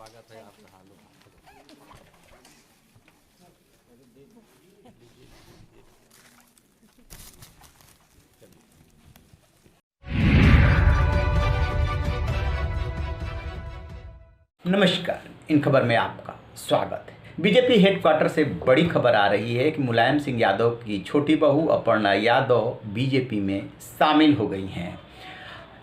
स्वागत है आपका। हाल नमस्कार, इन खबर में आपका स्वागत है। बीजेपी हेडक्वार्टर से बड़ी खबर आ रही है कि मुलायम सिंह यादव की छोटी बहू अपर्णा यादव बीजेपी में शामिल हो गई हैं।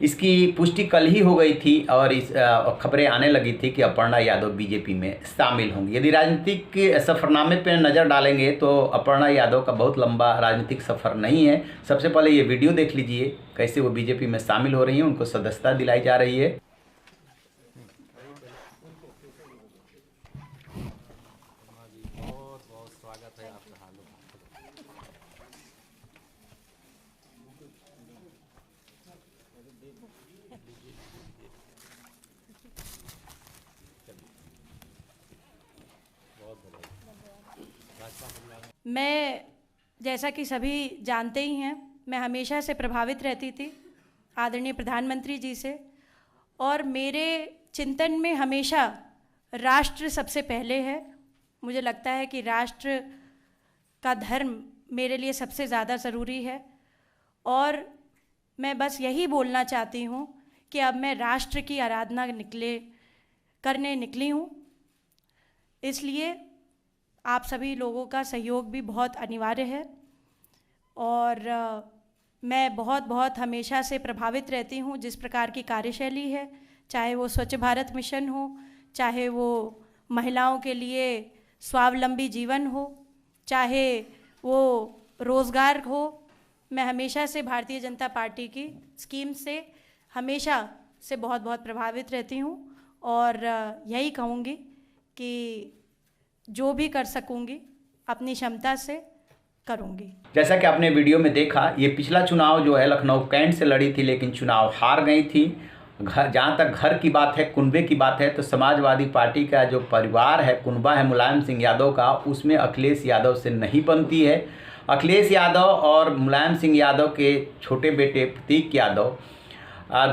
इसकी पुष्टि कल ही हो गई थी और इस खबरें आने लगी थी कि अपर्णा यादव बीजेपी में शामिल होंगी। यदि राजनीतिक सफ़रनामे पर नज़र डालेंगे तो अपर्णा यादव का बहुत लंबा राजनीतिक सफ़र नहीं है। सबसे पहले ये वीडियो देख लीजिए, कैसे वो बीजेपी में शामिल हो रही हैं, उनको सदस्यता दिलाई जा रही है। बहुत बहुत स्वागत है आपका। हाल मैं, जैसा कि सभी जानते ही हैं, मैं हमेशा से प्रभावित रहती थी आदरणीय प्रधानमंत्री जी से, और मेरे चिंतन में हमेशा राष्ट्र सबसे पहले है। मुझे लगता है कि राष्ट्र का धर्म मेरे लिए सबसे ज़्यादा ज़रूरी है, और मैं बस यही बोलना चाहती हूँ कि अब मैं राष्ट्र की आराधना करने निकली हूँ। इसलिए आप सभी लोगों का सहयोग भी बहुत अनिवार्य है, और मैं बहुत हमेशा से प्रभावित रहती हूँ जिस प्रकार की कार्यशैली है, चाहे वो स्वच्छ भारत मिशन हो, चाहे वो महिलाओं के लिए स्वावलंबी जीवन हो, चाहे वो रोज़गार हो। मैं हमेशा से भारतीय जनता पार्टी की स्कीम से हमेशा से बहुत प्रभावित रहती हूँ, और यही कहूँगी कि जो भी कर सकूँगी अपनी क्षमता से करूँगी। जैसा कि आपने वीडियो में देखा, ये पिछला चुनाव जो है लखनऊ कैंट से लड़ी थी, लेकिन चुनाव हार गई थी। जहाँ तक घर की बात है, कुनबे की बात है, तो समाजवादी पार्टी का जो परिवार है, कुनबा है मुलायम सिंह यादव का, उसमें अखिलेश यादव से नहीं बनती है। अखिलेश यादव और मुलायम सिंह यादव के छोटे बेटे प्रतीक यादव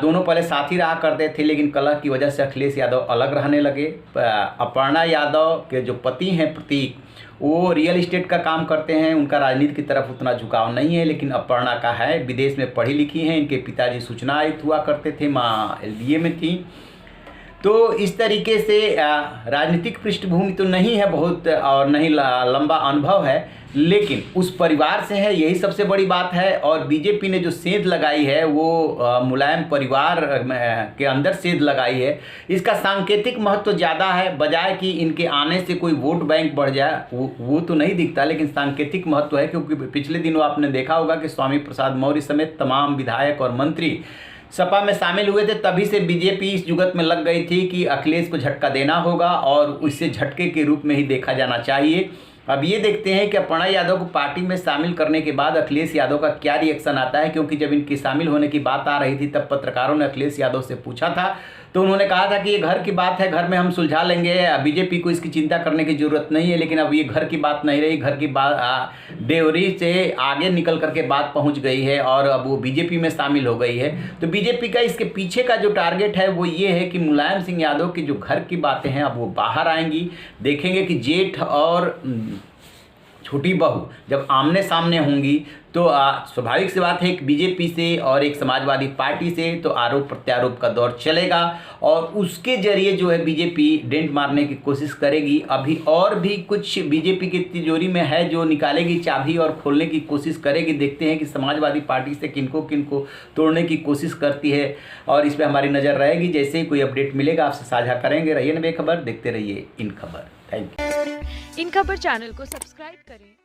दोनों पहले साथी रहा करते थे, लेकिन कलह की वजह से अखिलेश यादव अलग रहने लगे। अपर्णा यादव के जो पति हैं प्रतीक, वो रियल इस्टेट का काम करते हैं। उनका राजनीति की तरफ उतना झुकाव नहीं है, लेकिन अपर्णा का है। विदेश में पढ़ी लिखी हैं। इनके पिताजी सूचना आयुक्त हुआ करते थे, माँ LDA में थी। तो इस तरीके से राजनीतिक पृष्ठभूमि तो नहीं है बहुत, और नहीं लंबा अनुभव है, लेकिन उस परिवार से है, यही सबसे बड़ी बात है। और बीजेपी ने जो सेंध लगाई है वो मुलायम परिवार के अंदर सेंध लगाई है। इसका सांकेतिक महत्व तो ज़्यादा है, बजाय कि इनके आने से कोई वोट बैंक बढ़ जाए, वो तो नहीं दिखता, लेकिन सांकेतिक महत्व है। क्योंकि पिछले दिनों आपने देखा होगा कि स्वामी प्रसाद मौर्य समेत तमाम विधायक और मंत्री सपा में शामिल हुए थे। तभी से बीजेपी इस जुगत में लग गई थी कि अखिलेश को झटका देना होगा और उसे झटके के रूप में ही देखा जाना चाहिए। अब ये देखते हैं कि अपर्णा यादव को पार्टी में शामिल करने के बाद अखिलेश यादव का क्या रिएक्शन आता है। क्योंकि जब इनके शामिल होने की बात आ रही थी, तब पत्रकारों ने अखिलेश यादव से पूछा था, तो उन्होंने कहा था कि ये घर की बात है, घर में हम सुलझा लेंगे, बीजेपी को इसकी चिंता करने की ज़रूरत नहीं है। लेकिन अब ये घर की बात नहीं रही, घर की बात देवरी से आगे निकल करके बात पहुंच गई है, और अब वो बीजेपी में शामिल हो गई है। तो बीजेपी का इसके पीछे का जो टारगेट है वो ये है कि मुलायम सिंह यादव की जो घर की बातें हैं अब वो बाहर आएंगी। देखेंगे कि जेठ और छोटी बहू जब आमने सामने होंगी तो स्वाभाविक सी बात है कि बीजेपी से और एक समाजवादी पार्टी से तो आरोप प्रत्यारोप का दौर चलेगा, और उसके जरिए जो है बीजेपी डेंट मारने की कोशिश करेगी। अभी और भी कुछ बीजेपी की तिजोरी में है जो निकालेगी चाबी और खोलने की कोशिश करेगी। देखते हैं कि समाजवादी पार्टी से किनको किनको तोड़ने की कोशिश करती है, और इस पर हमारी नज़र रहेगी। जैसे ही कोई अपडेट मिलेगा आपसे साझा करेंगे। रहिए ना बेखबर, देखते रहिए इन खबर। Thank you. इन खबर चैनल को सब्सक्राइब करें